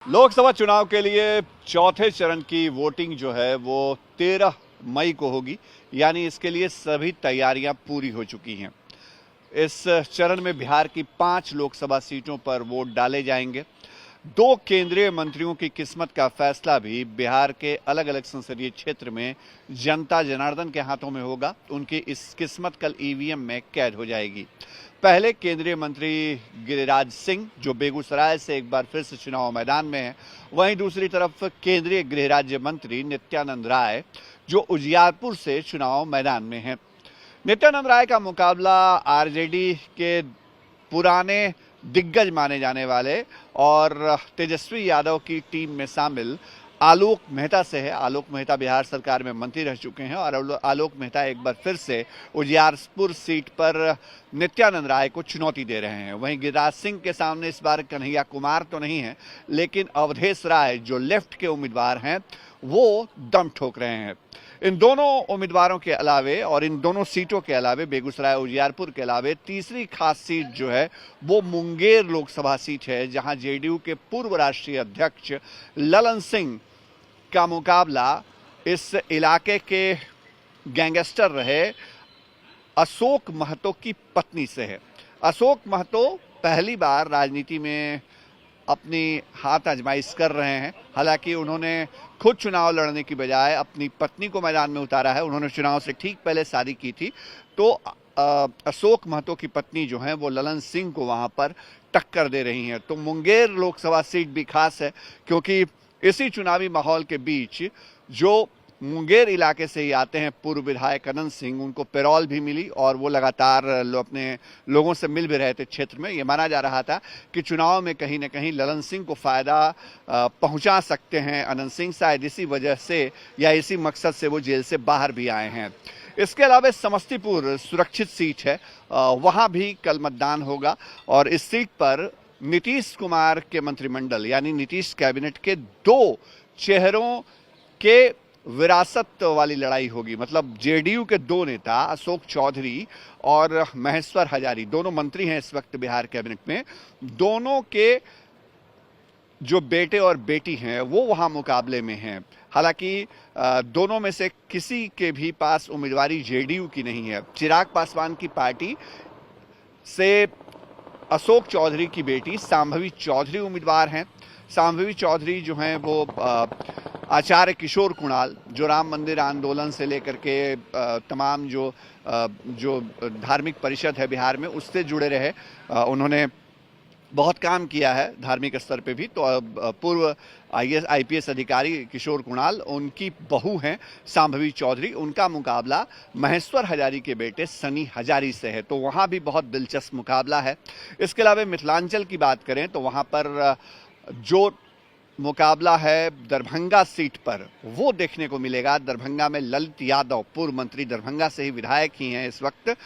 लोकसभा चुनाव के लिए चौथे चरण की वोटिंग जो है वो 13 मई को होगी। यानी इसके लिए सभी तैयारियां पूरी हो चुकी हैं। इस चरण में बिहार की 5 लोकसभा सीटों पर वोट डाले जाएंगे। 2 केंद्रीय मंत्रियों की किस्मत का फैसला भी बिहार के अलग अलग संसदीय क्षेत्र में जनता जनार्दन के हाथों में होगा। उनकी इस किस्मत कल ईवीएम में कैद हो जाएगी। पहले केंद्रीय मंत्री गिरिराज सिंह जो बेगूसराय से एक बार फिर से चुनाव मैदान में हैं, वहीं दूसरी तरफ केंद्रीय गृह राज्य मंत्री नित्यानंद राय जो उजियारपुर से चुनाव मैदान में हैं। नित्यानंद राय का मुकाबला आरजेडी के पुराने दिग्गज माने जाने वाले और तेजस्वी यादव की टीम में शामिल आलोक मेहता से है। आलोक मेहता बिहार सरकार में मंत्री रह चुके हैं और आलोक मेहता एक बार फिर से उजियारपुर सीट पर नित्यानंद राय को चुनौती दे रहे हैं। वहीं गिरिराज सिंह के सामने इस बार कन्हैया कुमार तो नहीं है, लेकिन अवधेश राय जो लेफ्ट के उम्मीदवार हैं वो दम ठोक रहे हैं। इन दोनों उम्मीदवारों के अलावे और इन दोनों सीटों के अलावे बेगूसराय उजियारपुर के अलावे तीसरी खास सीट जो है वो मुंगेर लोकसभा सीट है, जहां जेडीयू के पूर्व राष्ट्रीय अध्यक्ष ललन सिंह का मुकाबला इस इलाके के गैंगस्टर रहे अशोक महतो की पत्नी से है। अशोक महतो पहली बार राजनीति में अपनी हाथ आजमाइश कर रहे हैं। हालांकि उन्होंने खुद चुनाव लड़ने की बजाय अपनी पत्नी को मैदान में उतारा है। उन्होंने चुनाव से ठीक पहले शादी की थी, तो अशोक महतो की पत्नी जो है वो ललन सिंह को वहां पर टक्कर दे रही हैं। तो मुंगेर लोकसभा सीट भी खास है क्योंकि इसी चुनावी माहौल के बीच जो मुंगेर इलाके से ही आते हैं पूर्व विधायक अनंत सिंह, उनको पैरोल भी मिली और वो लगातार अपने लोगों से मिल भी रहे थे क्षेत्र में। ये माना जा रहा था कि चुनाव में कहीं ना कहीं ललन सिंह को फायदा पहुंचा सकते हैं अनंत सिंह, शायद इसी वजह से या इसी मकसद से वो जेल से बाहर भी आए हैं। इसके अलावा समस्तीपुर सुरक्षित सीट है, वहां भी कल मतदान होगा और इस सीट पर नीतीश कुमार के मंत्रिमंडल यानी नीतीश कैबिनेट के 2 चेहरों के विरासत वाली लड़ाई होगी। मतलब जेडीयू के 2 नेता अशोक चौधरी और महेश्वर हजारी, दोनों मंत्री हैं इस वक्त बिहार कैबिनेट में, दोनों के जो बेटे और बेटी हैं वो वहां मुकाबले में हैं। हालांकि दोनों में से किसी के भी पास उम्मीदवारी जेडीयू की नहीं है। चिराग पासवान की पार्टी से अशोक चौधरी की बेटी शांभवी चौधरी उम्मीदवार हैं। शांभवी चौधरी जो हैं वो आचार्य किशोर कुणाल जो राम मंदिर आंदोलन से लेकर के तमाम जो धार्मिक परिषद है बिहार में उससे जुड़े रहे। उन्होंने बहुत काम किया है धार्मिक स्तर पे भी। तो पूर्व आईपीएस अधिकारी किशोर कुणाल उनकी बहू हैं शांभवी चौधरी। उनका मुकाबला महेश्वर हजारी के बेटे सनी हजारी से है, तो वहाँ भी बहुत दिलचस्प मुकाबला है। इसके अलावा मिथिलांचल की बात करें तो वहाँ पर जो मुकाबला है दरभंगा सीट पर वो देखने को मिलेगा। दरभंगा में ललित यादव पूर्व मंत्री दरभंगा से ही विधायक ही हैं इस वक्त,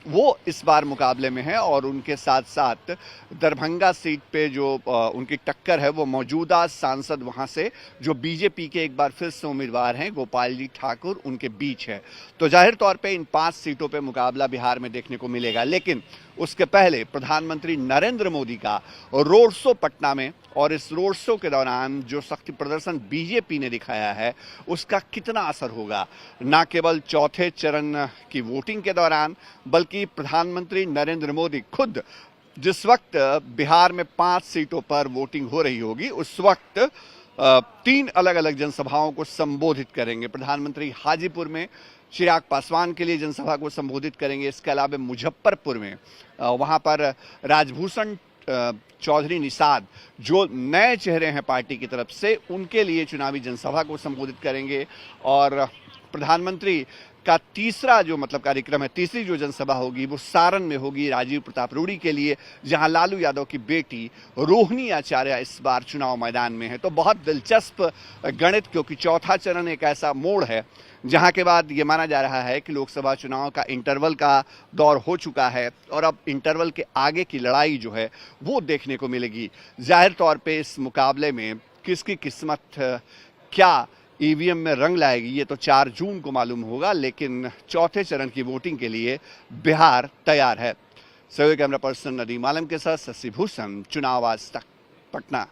वो इस बार मुकाबले में है और उनके साथ साथ दरभंगा सीट पे जो उनकी टक्कर है वो मौजूदा सांसद वहां से जो बीजेपी के एक बार फिर से उम्मीदवार हैं गोपाल जी ठाकुर, उनके बीच है। तो जाहिर तौर पे इन 5 सीटों पे मुकाबला बिहार में देखने को मिलेगा। लेकिन उसके पहले प्रधानमंत्री नरेंद्र मोदी का रोड शो पटना में, और इस रोड शो के दौरान जो शक्ति प्रदर्शन बीजेपी ने दिखाया है उसका कितना असर होगा, न केवल चौथे चरण की वोटिंग के दौरान बल्कि प्रधानमंत्री नरेंद्र मोदी खुद जिस वक्त बिहार में 5 सीटों पर वोटिंग हो रही होगी उस वक्त 3 अलग अलग जनसभाओं को संबोधित करेंगे। प्रधानमंत्री हाजीपुर में चिराग पासवान के लिए जनसभा को संबोधित करेंगे। इसके अलावा मुजफ्फरपुर में वहां पर राजभूषण चौधरी निषाद जो नए चेहरे हैं पार्टी की तरफ से, उनके लिए चुनावी जनसभा को संबोधित करेंगे। और प्रधानमंत्री का तीसरा जो कार्यक्रम है, तीसरी जो जनसभा होगी वो सारण में होगी राजीव प्रताप रूडी के लिए, जहां लालू यादव की बेटी रोहिणी आचार्य इस बार चुनाव मैदान में है। तो बहुत दिलचस्प गणित, क्योंकि चौथा चरण एक ऐसा मोड़ है जहां के बाद ये माना जा रहा है कि लोकसभा चुनाव का इंटरवल का दौर हो चुका है और अब इंटरवल के आगे की लड़ाई जो है वो देखने को मिलेगी। जाहिर तौर पे इस मुकाबले में किसकी किस्मत क्या ईवीएम में रंग लाएगी ये तो 4 जून को मालूम होगा, लेकिन चौथे चरण की वोटिंग के लिए बिहार तैयार है। सहयोगी कैमरा पर्सन नदीम आलम के साथ शशि भूषण, चुनाव आज तक, पटना।